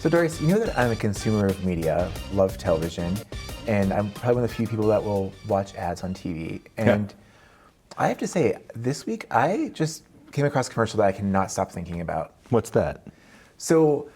So Doris, you know that I'm a consumer of media, love television, and I'm probably one of the few people that will watch ads on TV. And I have to say, this week I just came across a commercial that I cannot stop thinking about. What's that? So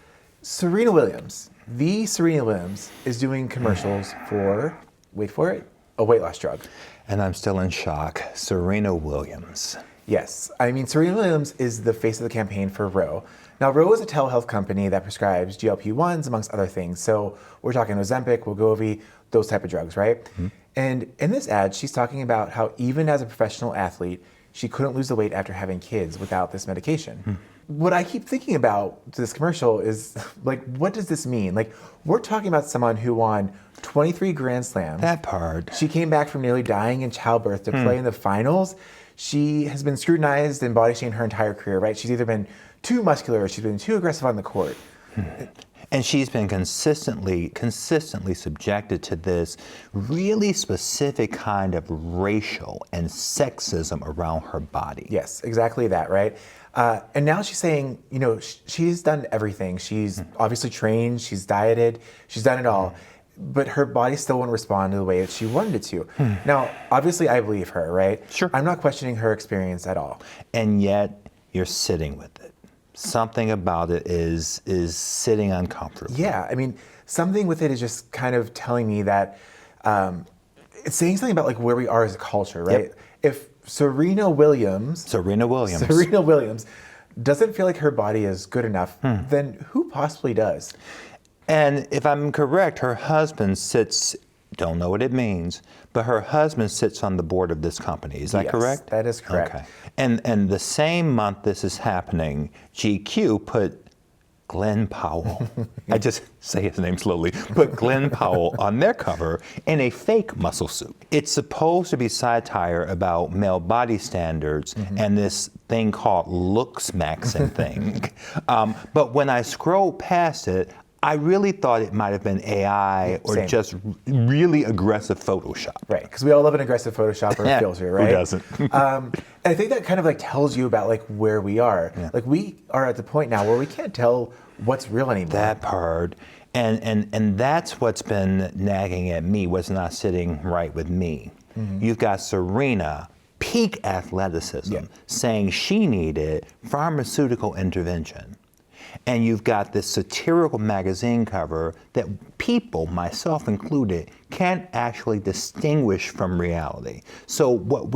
Serena Williams, the Serena Williams, is doing commercials for, wait for it, a weight loss drug. And I'm still in shock. Serena Williams. Yes. I mean, Serena Williams is the face of the campaign for Ro. Now, Ro is a telehealth company that prescribes GLP-1s, amongst other things. So we're talking Ozempic, Wegovy, those type of drugs, right? Mm-hmm. And in this ad, she's talking about how even as a professional athlete, she couldn't lose the weight after having kids without this medication. Mm-hmm. What I keep thinking about to this commercial is, like, what does this mean? Like, we're talking about someone who won 23 Grand Slams. That part. She came back from nearly dying in childbirth to play in the finals. She has been scrutinized and body shamed her entire career, right? She's either been too muscular or she's been too aggressive on the court. And she's been consistently subjected to this really specific kind of racial and sexism around her body. Yes, exactly that, right? And now she's saying, you know, she's done everything. She's obviously trained, she's dieted, she's done it all. But her body still won't respond to the way that she wanted it to. Now, obviously I believe her, right? Sure. I'm not questioning her experience at all. And yet you're sitting with it. Something about it is sitting uncomfortably. Yeah, I mean, something with it is just kind of telling me that it's saying something about like where we are as a culture, right? Yep. If Serena Williams doesn't feel like her body is good enough, then who possibly does? And if I'm correct, her husband sits, don't know what it means, but her husband sits on the board of this company. Is that correct? That is correct. Okay. And the same month this is happening, GQ put Glenn Powell, I just say his name slowly, put Glenn Powell on their cover in a fake muscle suit. It's supposed to be satire about male body standards and this thing called looks maxing thing. But when I scrolled past it, I really thought it might have been AI or just really aggressive Photoshop. Right, because we all love an aggressive Photoshop or a filter, right? Who doesn't? And I think that kind of like tells you about like where we are. Yeah. Like we are at the point now where we can't tell what's real anymore. That part. And that's what's been nagging at me, what's not sitting right with me. You've got Serena, peak athleticism, saying she needed pharmaceutical intervention. And you've got this satirical magazine cover that people, myself included, can't actually distinguish from reality. So what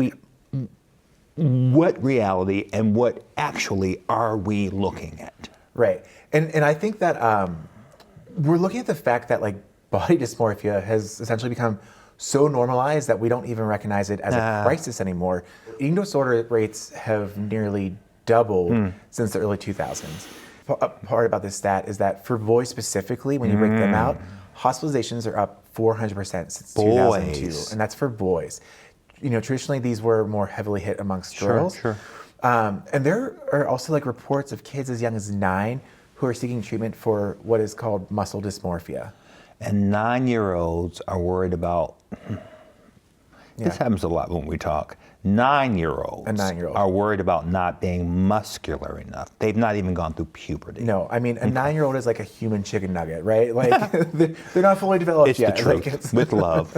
reality and what actually are we looking at? Right. And I think that we're looking at the fact that like body dysmorphia has essentially become so normalized that we don't even recognize it as a crisis anymore. Eating disorder rates have nearly doubled since the early 2000s. Part about this stat is that for boys specifically, when you break them out, hospitalizations are up 400% since 2002, and that's for boys. You know, traditionally these were more heavily hit amongst girls. Sure. And there are also like reports of kids as young as 9 who are seeking treatment for what is called muscle dysmorphia. And 9-year-olds are worried about. This happens a lot when we talk. 9-year-olds are worried about not being muscular enough. They've not even gone through puberty. No, I mean, a 9-year-old is like a human chicken nugget, right? Like, they're not fully developed yet. It's the truth, with love.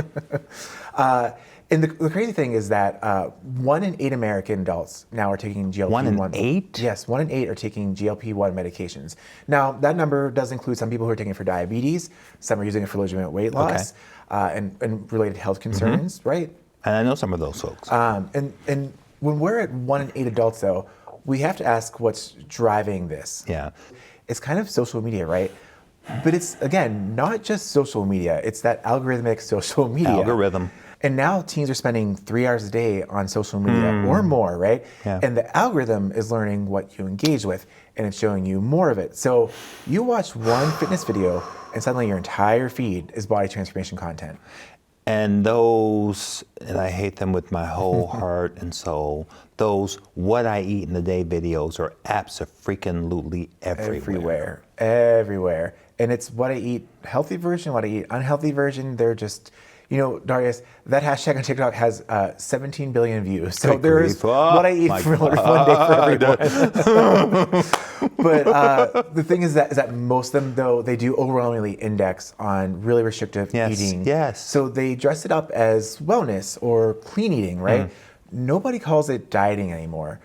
And the crazy thing is that 1 in 8 American adults now are taking GLP-1. 1 in 8? Yes, 1 in 8 are taking GLP-1 medications. Now, that number does include some people who are taking it for diabetes, some are using it for legitimate weight loss, and related health concerns, right? And I know some of those folks. And when we're at 1 in 8 adults, though, we have to ask what's driving this. Yeah. It's kind of social media, right? But it's, again, not just social media. It's that algorithmic social media. Algorithm. And now teens are spending 3 hours a day on social media or more, right? Yeah. And the algorithm is learning what you engage with, and it's showing you more of it. So you watch one fitness video, and suddenly your entire feed is body transformation content. And those, and I hate them with my whole heart and soul, those what I eat in a day videos are abso-freaking-lutely everywhere. Everywhere. And it's what I eat healthy version, what I eat unhealthy version. They're just, you know, Darius, that hashtag on TikTok has 17 billion views. So there's what I eat for one day for everyone. But the thing is that most of them, though, they do overwhelmingly index on really restrictive eating. Yes. So they dress it up as wellness or clean eating, right? Nobody calls it dieting anymore.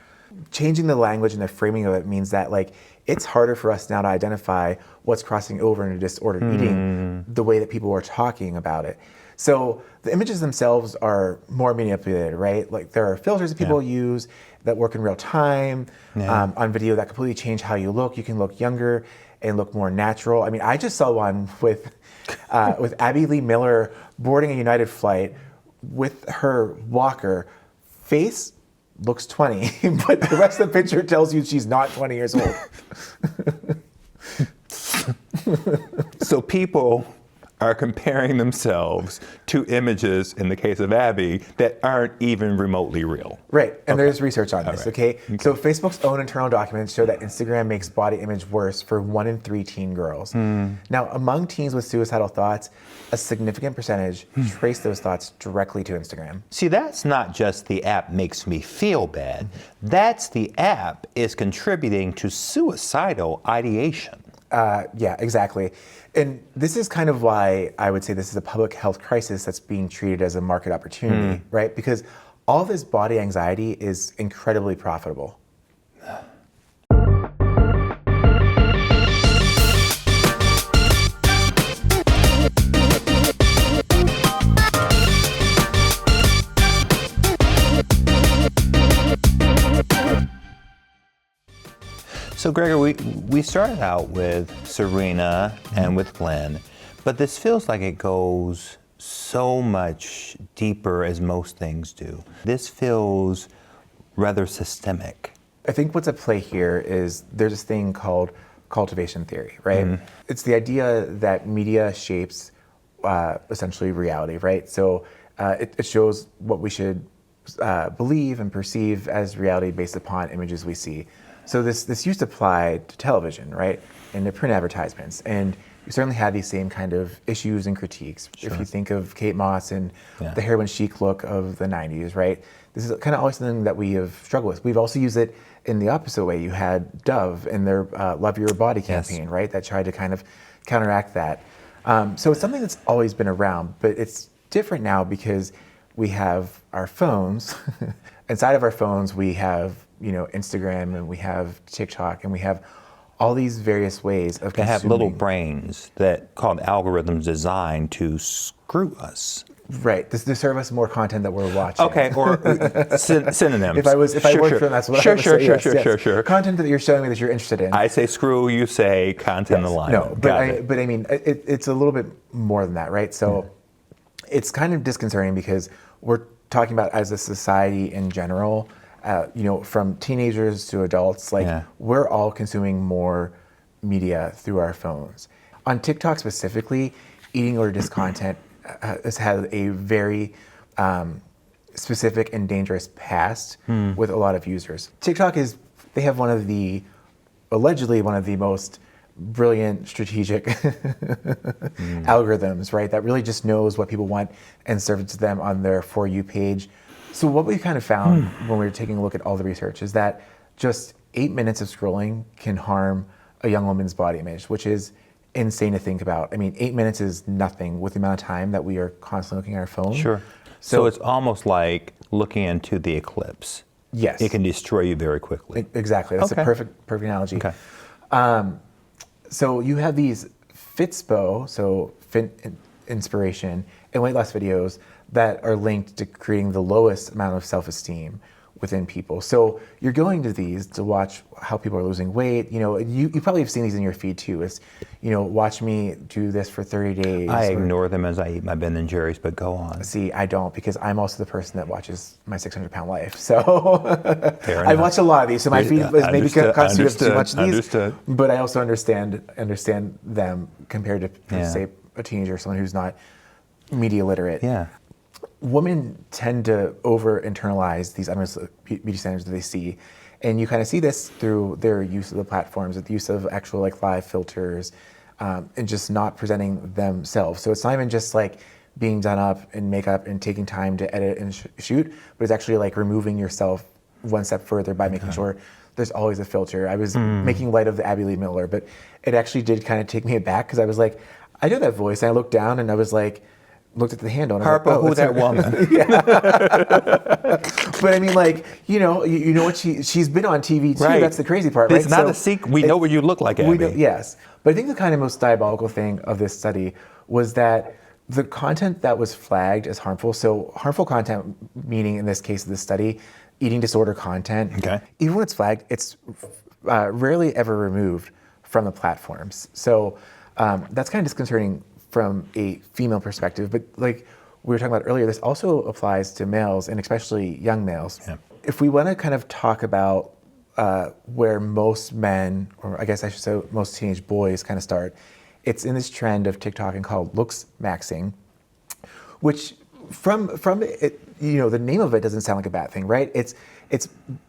Changing the language and the framing of it means that like it's harder for us now to identify what's crossing over into disordered eating the way that people are talking about it. So the images themselves are more manipulated, right? Like there are filters that people use that work in real time on video that completely change how you look. You can look younger and look more natural. I mean, I just saw one with Abby Lee Miller boarding a United flight with her walker. Face looks 20, but the rest of the picture tells you she's not 20 years old. So people are comparing themselves to images, in the case of Abby, that aren't even remotely real. Right, and there's research on this, okay? So Facebook's own internal documents show that Instagram makes body image worse for 1 in 3 teen girls. Now, among teens with suicidal thoughts, a significant percentage trace those thoughts directly to Instagram. See, that's not just the app makes me feel bad. That's the app is contributing to suicidal ideation. Yeah, exactly. And this is kind of why I would say this is a public health crisis that's being treated as a market opportunity, right? Because all this body anxiety is incredibly profitable. So Gregor, we started out with Serena and with Glenn, but this feels like it goes so much deeper as most things do. This feels rather systemic. I think what's at play here is there's this thing called cultivation theory, right? It's the idea that media shapes essentially reality, right? So it shows what we should believe and perceive as reality based upon images we see. So this used to apply to television, right? And to print advertisements. And you certainly had these same kind of issues and critiques. If you think of Kate Moss and the heroin chic look of the 90s, right? This is kind of always something that we have struggled with. We've also used it in the opposite way. You had Dove in their Love Your Body campaign, right? That tried to kind of counteract that. So it's something that's always been around, but it's different now because we have our phones. Inside of our phones, we have Instagram, and we have TikTok, and we have all these various ways of consuming. They have little brains that called algorithms designed to screw us. Right, to serve us more content that we're watching. Okay, or synonyms. If I worked for them, that's what I would say. Sure. Content that you're showing me that you're interested in. I say screw, you say content alignment. No, but I mean, it's a little bit more than that, right? So it's kind of disconcerting because we're talking about as a society in general, from teenagers to adults, we're all consuming more media through our phones. On TikTok specifically, eating or just content has had a very specific and dangerous past with a lot of users. TikTok they have allegedly one of the most brilliant strategic algorithms, right? That really just knows what people want and serves it to them on their For You page. So what we kind of found when we were taking a look at all the research is that just 8 minutes of scrolling can harm a young woman's body image, which is insane to think about. I mean, 8 minutes is nothing with the amount of time that we are constantly looking at our phone. Sure. So it's almost like looking into the eclipse. Yes. It can destroy you very quickly. Exactly. That's a perfect analogy. Okay. So you have these Fitspo, so Fit Inspiration, and weight loss videos that are linked to creating the lowest amount of self-esteem within people. So you're going to these to watch how people are losing weight. You probably have seen these in your feed too. It's, watch me do this for 30 days. I ignore them as I eat my Ben & Jerry's, but go on. See, I don't, because I'm also the person that watches my 600-pound life. So I watch a lot of these. So my feed is maybe constituted of too much of these. But I also understand them compared to, say, a teenager or someone who's not media literate. Yeah. Women tend to over-internalize these unrealistic beauty standards that they see. And you kind of see this through their use of the platforms, the use of actual live filters, and just not presenting themselves. So it's not even just being done up in makeup and taking time to edit and shoot, but it's actually removing yourself one step further by making sure there's always a filter. I was making light of the Abby Lee Miller, but it actually did kind of take me aback because I was like, I know that voice. And I looked down and I was like, looked at the handle. And Harper, I was like, who's that woman? But I mean, like, you know what she's been on TV too. Right. That's the crazy part, It's right? not a secret. We know what you look like, Abby. Yes. But I think the kind of most diabolical thing of this study was that the content that was flagged as harmful, so harmful content, meaning in this case of the study, eating disorder content, even when it's flagged, it's rarely ever removed from the platforms. So that's kind of disconcerting from a female perspective. But like we were talking about earlier, this also applies to males, and especially young males. Yeah. If we want to kind of talk about where most men, or I guess I should say most teenage boys kind of start, it's in this trend of TikTok and called looks maxing, which from it, the name of it doesn't sound like a bad thing, right? It's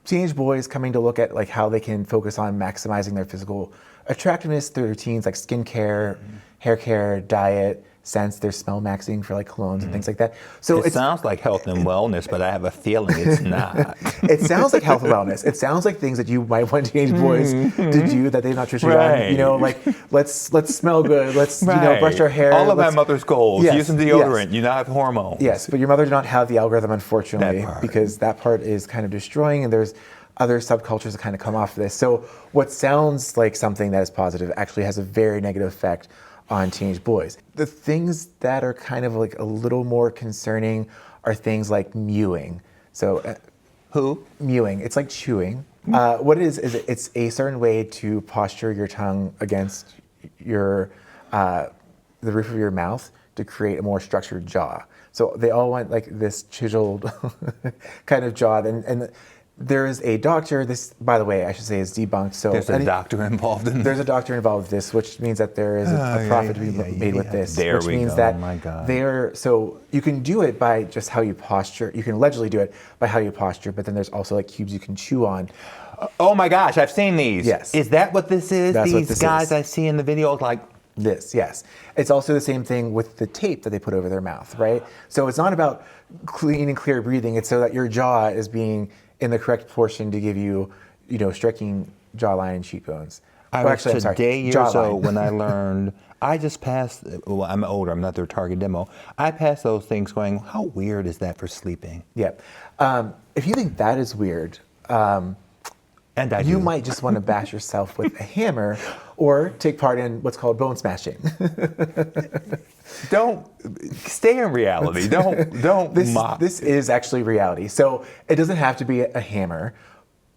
teenage boys coming to look at like how they can focus on maximizing their physical attractiveness through routines like skincare, hair care, diet, scents. There's smell maxing for like colognes and things like that. So it sounds like health and wellness, but I have a feeling it's not. It sounds like health and wellness. It sounds like things that you might want teenage boys to do that they've not traditionally done. Like let's smell good. Let's brush our hair. All of my mother's goals. Yes, Using deodorant. yes. You now have hormones. Yes, but your mother did not have the algorithm, unfortunately, because that part is kind of destroying, and there's other subcultures that kind of come off of this. So what sounds like something that is positive actually has a very negative effect on teenage boys. The things that are kind of like a little more concerning are things like mewing. So, mewing? It's like chewing. What it is it's a certain way to posture your tongue against your the roof of your mouth to create a more structured jaw. So they all want like this chiseled kind of jaw, and there is a doctor. This, by the way, I should say, is debunked. So there's a doctor involved in this. There's a doctor involved with this, which means that there is a profit to be made with this. There which we means go. that Oh my God. So you can do it by just how you posture. You can allegedly do it by how you posture, but then there's also like cubes you can chew on. Oh my gosh, I've seen these. Yes. Is that what this is? That's what These this guys is. I see in the videos like this, yes. It's also the same thing with the tape that they put over their mouth, right? So it's not about clean and clear breathing. It's so that your jaw is being in the correct portion to give you, striking jawline and cheekbones. I was today years jawline. old when I learned. I just passed. Well, I'm older. I'm not their target demo. I passed those things, going, "How weird is that for sleeping?" Yeah. If you think that is weird, and you might just want to bash yourself with a hammer, or take part in what's called bone smashing. Don't stay in reality. Don't mock. This is actually reality. So it doesn't have to be a hammer,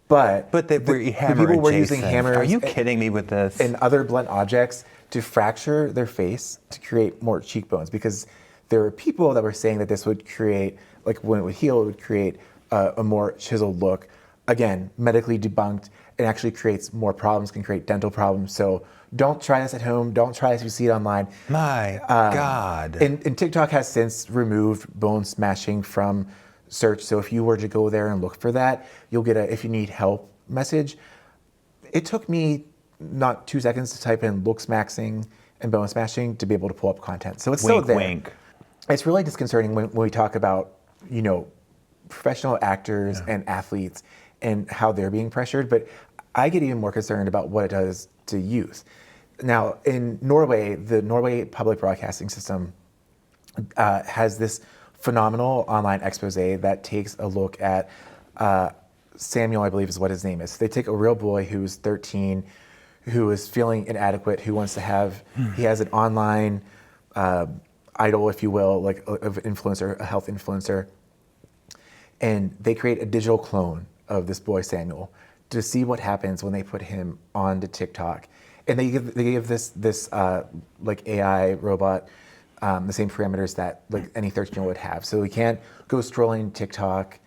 but the people were using hammers. Are you kidding me with this? And other blunt objects to fracture their face to create more cheekbones, because there were people that were saying that this would create, like when it would heal, it would create a more chiseled look. Again, medically debunked. It actually creates more problems, can create dental problems. So don't try this at home. Don't try this if you see it online. My God. And TikTok has since removed bone smashing from search. So if you were to go there and look for that, you'll get a "if you need help" message. It took me not 2 seconds to type in looks maxing and bone smashing to be able to pull up content. So it's wink, still there. Wink. It's really disconcerting when we talk about, professional actors and athletes and how they're being pressured. But I get even more concerned about what it does to youth. Now, in Norway, the Norway public broadcasting system has this phenomenal online expose that takes a look at Samuel, I believe is what his name is. They take a real boy who's 13, who is feeling inadequate, who wants to have, he has an online idol, if you will, like of influencer, a health influencer. And they create a digital clone of this boy, Samuel, to see what happens when they put him onto TikTok. And they give this like AI robot the same parameters that like any 13-year-old would have. So we can't go scrolling TikTok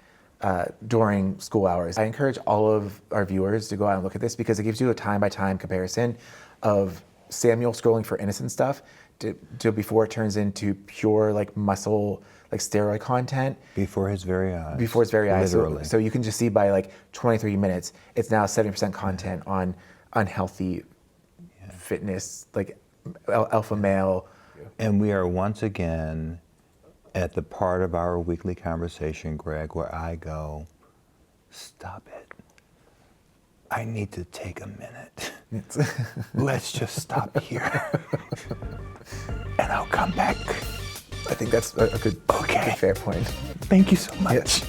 during school hours. I encourage all of our viewers to go out and look at this, because it gives you a time-by-time comparison of Samuel scrolling for innocent stuff to before it turns into pure like muscle, like steroid content. Before his very eyes. Before his very eyes. Literally. So you can just see by like 23 minutes, it's now 70% content on unhealthy fitness, like alpha male. And we are once again at the part of our weekly conversation, Greg, where I go, stop it. I need to take a minute. Let's just stop here. And I'll come back. I think that's a good, Okay. good fair point. Thank you so much.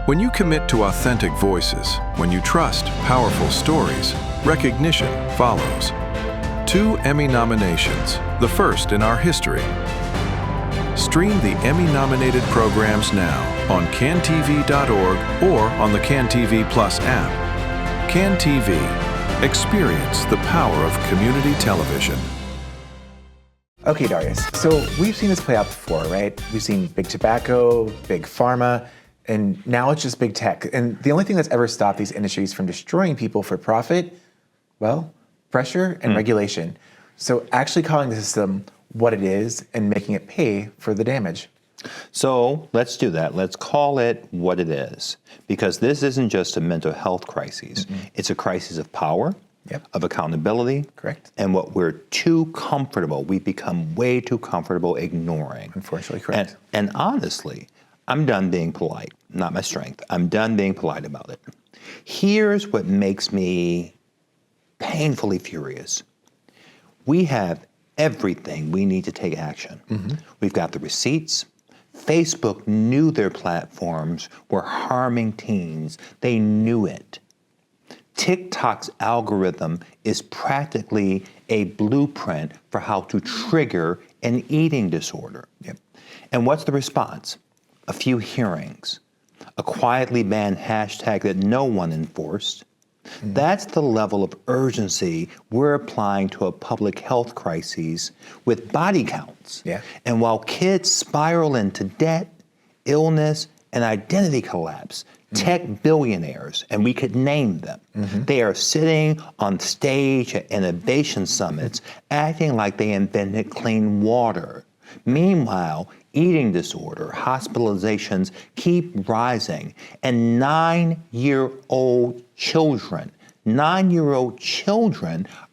When you commit to authentic voices, when you trust powerful stories, recognition follows. 2 Emmy nominations, the first in our history. Stream the Emmy-nominated programs now on cantv.org or on the CanTV Plus app. CanTV. Experience the power of community television. Okay, Darius, so we've seen this play out before, right? We've seen big tobacco, big pharma, and now it's just big tech. And the only thing that's ever stopped these industries from destroying people for profit, well, pressure and regulation. So actually calling the system what it is and making it pay for the damage. So let's do that. Let's call it what it is. Because this isn't just a mental health crisis. It's a crisis of power, of accountability, Correct. and what we're too comfortable, we've become way too comfortable ignoring. Unfortunately, correct. And honestly, I'm done being polite. Not my strength. I'm done being polite about it. Here's what makes me painfully furious. We have everything we need to take action. We've got the receipts. Facebook knew their platforms were harming teens. They knew it. TikTok's algorithm is practically a blueprint for how to trigger an eating disorder. And what's the response? A few hearings, a quietly banned hashtag that no one enforced. That's the level of urgency we're applying to a public health crisis with body counts. And while kids spiral into debt, illness, and identity collapse, tech billionaires, and we could name them, they are sitting on stage at innovation summits acting like they invented clean water. Meanwhile, eating disorder hospitalizations keep rising, and 9-year-old children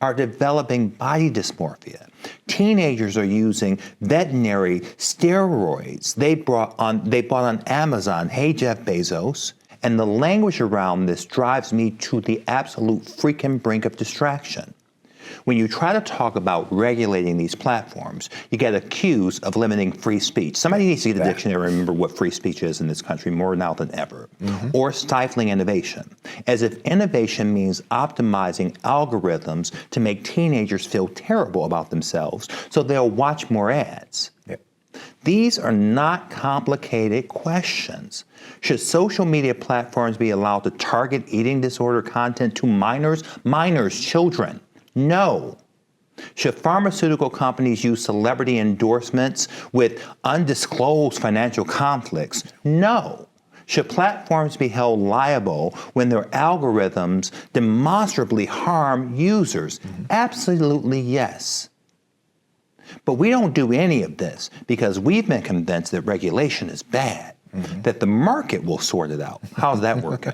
are developing body dysmorphia. Teenagers are using veterinary steroids they bought on Amazon. Hey, Jeff Bezos. And the language around this drives me to the absolute freaking brink of distraction. When you try to talk about regulating these platforms, you get accused of limiting free speech. Somebody needs to get a dictionary and remember what free speech is in this country more now than ever. Or stifling innovation, as if innovation means optimizing algorithms to make teenagers feel terrible about themselves so they'll watch more ads. These are not complicated questions. Should social media platforms be allowed to target eating disorder content to minors? Minors, children. No. Should pharmaceutical companies use celebrity endorsements with undisclosed financial conflicts? No. Should platforms be held liable when their algorithms demonstrably harm users? Absolutely yes. But we don't do any of this because we've been convinced that regulation is bad, that the market will sort it out. How's that working?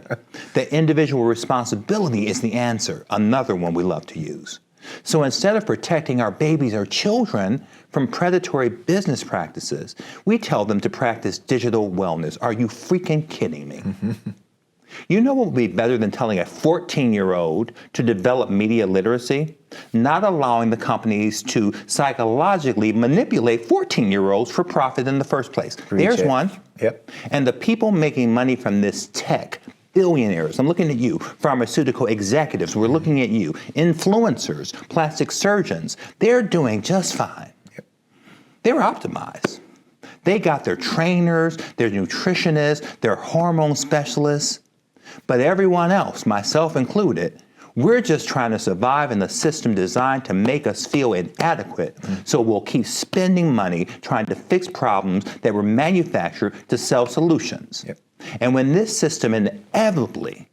That individual responsibility is the answer, another one we love to use. So instead of protecting our babies or children from predatory business practices, we tell them to practice digital wellness. Are you freaking kidding me? You know what would be better than telling a 14-year-old to develop media literacy? Not allowing the companies to psychologically manipulate 14-year-olds for profit in the first place. There's one. And the people making money from this tech, billionaires, I'm looking at you, pharmaceutical executives, we're looking at you, influencers, plastic surgeons, they're doing just fine. They're optimized. They got their trainers, their nutritionists, their hormone specialists. But everyone else, myself included, we're just trying to survive in a system designed to make us feel inadequate. So we'll keep spending money trying to fix problems that were manufactured to sell solutions. And when this system inevitably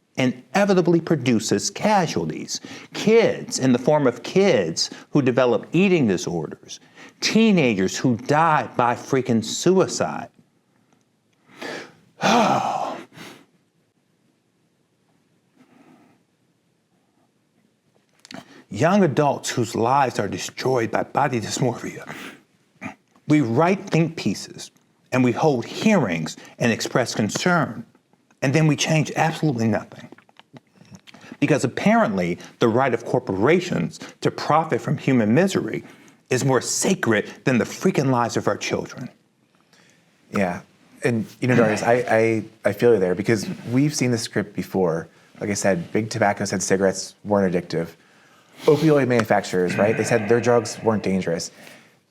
produces casualties, kids in the form of kids who develop eating disorders, teenagers who die by freaking suicide. young adults whose lives are destroyed by body dysmorphia. We write think pieces, and we hold hearings and express concern, and then we change absolutely nothing. Because apparently the right of corporations to profit from human misery is more sacred than the freaking lives of our children. Yeah. And, Darius, I feel you there because we've seen this script before. Like I said, big tobacco said cigarettes weren't addictive. Opioid manufacturers, right? They said their drugs weren't dangerous.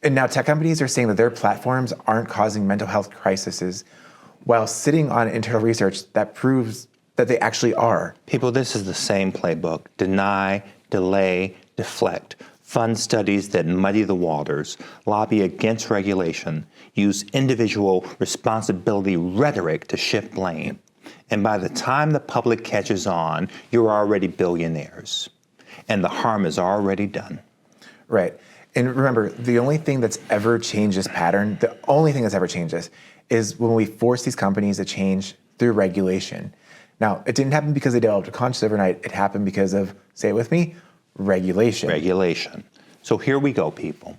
And now tech companies are saying that their platforms aren't causing mental health crises while sitting on internal research that proves that they actually are. People, this is the same playbook. Deny, delay, deflect. Fund studies that muddy the waters, lobby against regulation, use individual responsibility rhetoric to shift blame. And by the time the public catches on, you're already billionaires. And the harm is already done. Right. And remember, the only thing that's ever changed this pattern, the only thing that's ever changed this, is when we force these companies to change through regulation. Now, it didn't happen because they developed a conscience overnight. It happened because of, say it with me, regulation. Regulation. So here we go, people.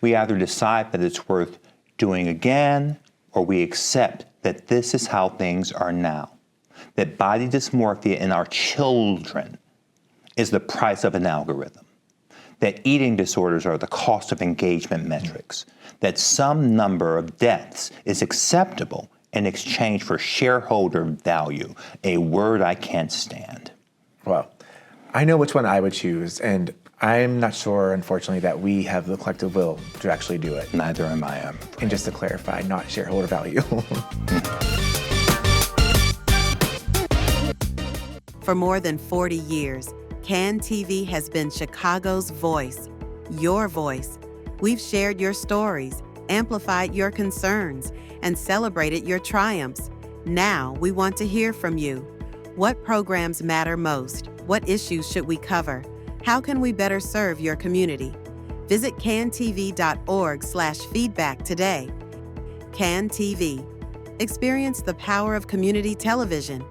We either decide that it's worth doing again, or we accept that this is how things are now. That body dysmorphia in our children is the price of an algorithm. That eating disorders are the cost of engagement metrics. That some number of deaths is acceptable in exchange for shareholder value, a word I can't stand. Well, I know which one I would choose, and I'm not sure, unfortunately, that we have the collective will to actually do it. Neither am I. And just to clarify, not shareholder value. For more than 40 years, CAN TV has been Chicago's voice, your voice. We've shared your stories, amplified your concerns, and celebrated your triumphs. Now we want to hear from you. What programs matter most? What issues should we cover? How can we better serve your community? Visit cantv.org/feedback today. CAN TV. Experience the power of community television.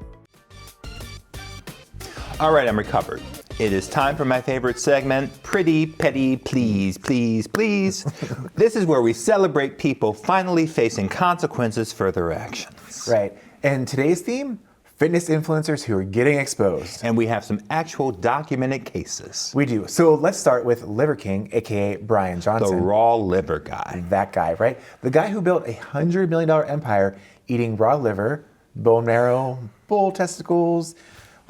All right, I'm recovered. It is time for my favorite segment, Pretty Petty Please, Please, Please. This is where we celebrate people finally facing consequences for their actions. Right. And today's theme, fitness influencers who are getting exposed. And we have some actual documented cases. We do. So let's start with Liver King, aka Brian Johnson. The raw liver guy. That guy, right? The guy who built a $100 million empire eating raw liver, bone marrow, bull testicles,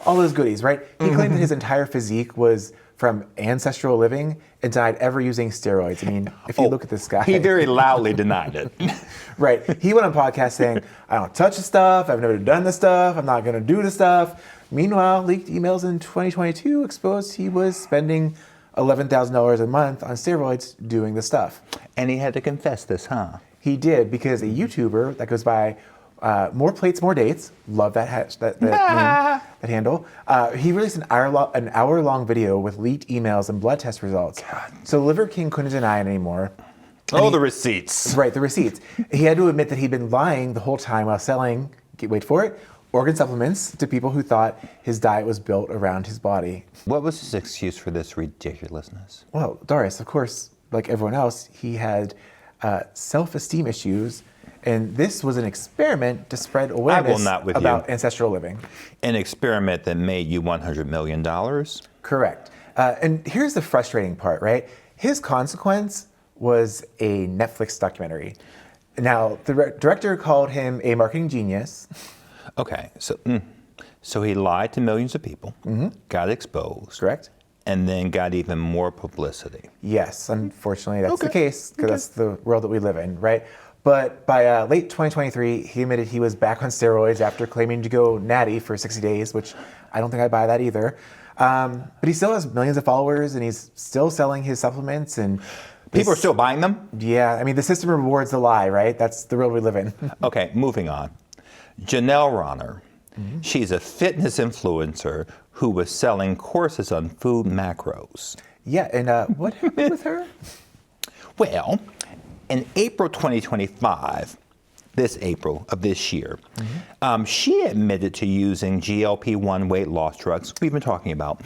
all those goodies, right? He claimed that his entire physique was from ancestral living and died ever using steroids. I mean, if you look at this guy. He very loudly denied it. Right. He went on podcast saying, I don't touch the stuff, I've never done the stuff, I'm not going to do the stuff. Meanwhile, leaked emails in 2022 exposed he was spending $11,000 a month on steroids doing the stuff. And he had to confess this, huh? He did, because a YouTuber that goes by More Plates, More Dates, love that name, that handle. He released an hour-long video with leaked emails and blood test results. God. So Liver King couldn't deny it anymore. The receipts. Right, the receipts. He had to admit that he'd been lying the whole time while selling, wait for it, organ supplements to people who thought his diet was built around his body. What was his excuse for this ridiculousness? Well, Darius, of course, like everyone else, he had self-esteem issues. And this was an experiment to spread awareness about ancestral living. An experiment that made you $100 million? Correct. And here's the frustrating part, right? His consequence was a Netflix documentary. Now, the director called him a marketing genius. Okay, so he lied to millions of people, got exposed. Correct. And then got even more publicity. Yes, unfortunately, that's the case, because that's the world that we live in, right? But by late 2023, he admitted he was back on steroids after claiming to go natty for 60 days, which I don't think I buy that either. But he still has millions of followers, and he's still selling his supplements. And people are still buying them? Yeah, I mean, the system rewards the lie, right? That's the world we live in. Okay, moving on. Janelle Ronner. She's a fitness influencer who was selling courses on food macros. Yeah, and what happened with her? Well, in April 2025, this April of this year. She admitted to using GLP-1 weight loss drugs, we've been talking about,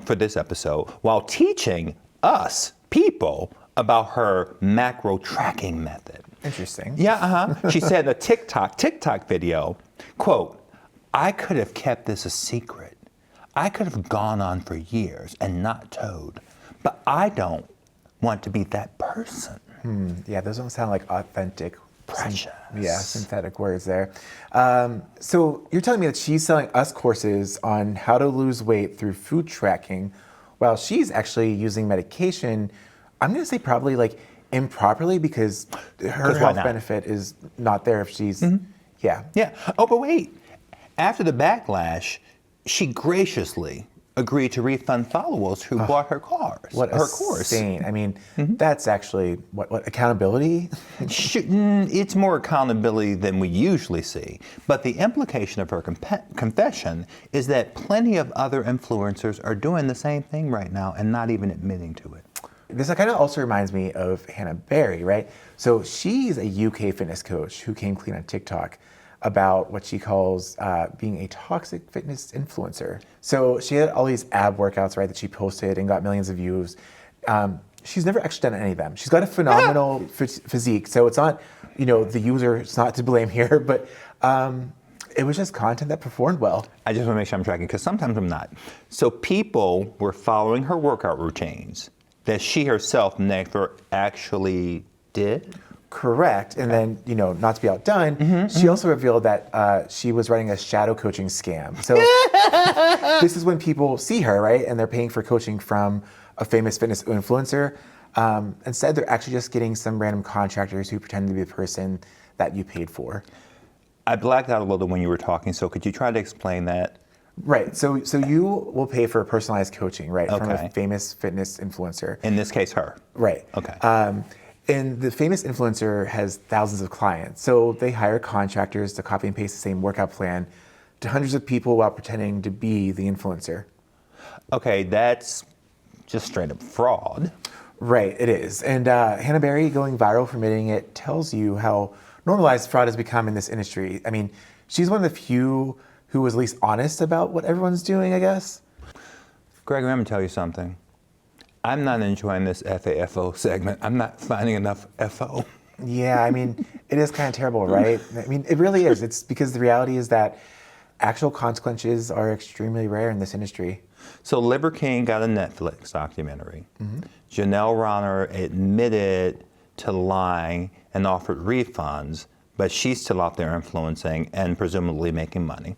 for this episode, while teaching us, people, about her macro tracking method. Interesting. Yeah, She said in a TikTok video, quote, "I could have kept this a secret. I could have gone on for years and not told, but I don't want to be that person." Yeah, those don't sound like authentic. Precious. Synthetic words there. So you're telling me that she's selling us courses on how to lose weight through food tracking, while she's actually using medication, I'm going to say probably like improperly, because her health benefit is not there if she's, yeah. Oh, but wait. After the backlash, she graciously agreed to refund followers who bought her course. I mean, that's actually what accountability? It's more accountability than we usually see. But the implication of her confession is that plenty of other influencers are doing the same thing right now and not even admitting to it. This kind of also reminds me of Hannah Berry, right? So she's a UK fitness coach who came clean on TikTok about what she calls being a toxic fitness influencer. So she had all these ab workouts, right, that she posted and got millions of views. She's never actually done any of them. She's got a phenomenal physique, so it's not, the user, it's not to blame here, but it was just content that performed well. I just want to make sure I'm tracking, because sometimes I'm not. So people were following her workout routines that she herself never actually did? Correct. And then, not to be outdone, she also revealed that she was running a shadow coaching scam. So this is when people see her, right, and they're paying for coaching from a famous fitness influencer. Instead, they're actually just getting some random contractors who pretend to be the person that you paid for. I blacked out a little when you were talking, so could you try to explain that? Right. So you will pay for personalized coaching, right, from a famous fitness influencer. In this case, her. Right. Okay. And the famous influencer has thousands of clients. So they hire contractors to copy and paste the same workout plan to hundreds of people while pretending to be the influencer. Okay, that's just straight up fraud. Right, it is. And Hannah Berry going viral for admitting it tells you how normalized fraud has become in this industry. I mean, she's one of the few who was at least honest about what everyone's doing, I guess. Gregory, I'm gonna tell you something. I'm not enjoying this FAFO segment. I'm not finding enough FO. Yeah, I mean, it is kind of terrible, right? I mean, it really is. It's because the reality is that actual consequences are extremely rare in this industry. So Liver King got a Netflix documentary. Janelle Ronner admitted to lying and offered refunds, but she's still out there influencing and presumably making money.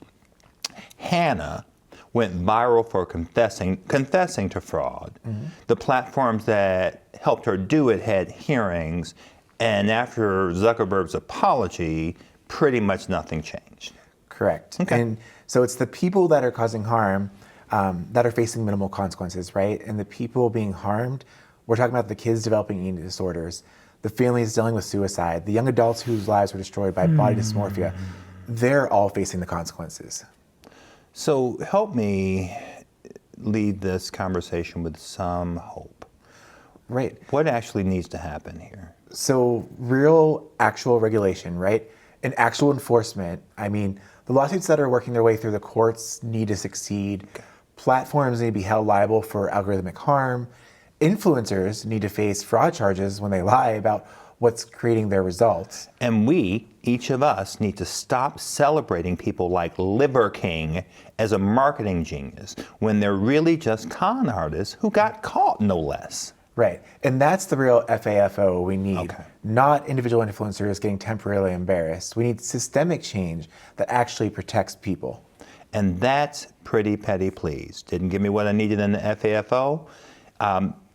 Hannah went viral for confessing to fraud. The platforms that helped her do it had hearings, and after Zuckerberg's apology, pretty much nothing changed. Correct. Okay. And so it's the people that are causing harm that are facing minimal consequences, right? And the people being harmed, we're talking about the kids developing eating disorders, the families dealing with suicide, the young adults whose lives were destroyed by body dysmorphia. They're all facing the consequences. So help me lead this conversation with some hope. Right. What actually needs to happen here? So real, actual regulation, right? And actual enforcement. I mean, the lawsuits that are working their way through the courts need to succeed. Platforms need to be held liable for algorithmic harm. Influencers need to face fraud charges when they lie about what's creating their results. And we, each of us, need to stop celebrating people like Liver King as a marketing genius when they're really just con artists who got caught, no less. Right. And that's the real FAFO we need. Okay. Not individual influencers getting temporarily embarrassed. We need systemic change that actually protects people. And that's Pretty Petty Please. Didn't give me what I needed in the FAFO.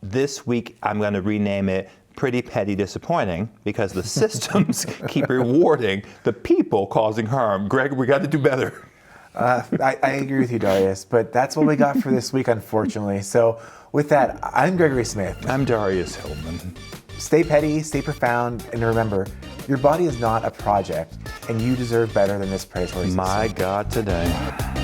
This week, I'm going to rename it Pretty Petty Disappointing, because the systems keep rewarding the people causing harm. Greg, we got to do better. I agree with you, Darius, but that's what we got for this week, unfortunately. So with that, I'm Gregory Smith. I'm Darius Hillman. Stay petty, stay profound, and remember, your body is not a project, and you deserve better than this predatory system. My God, today.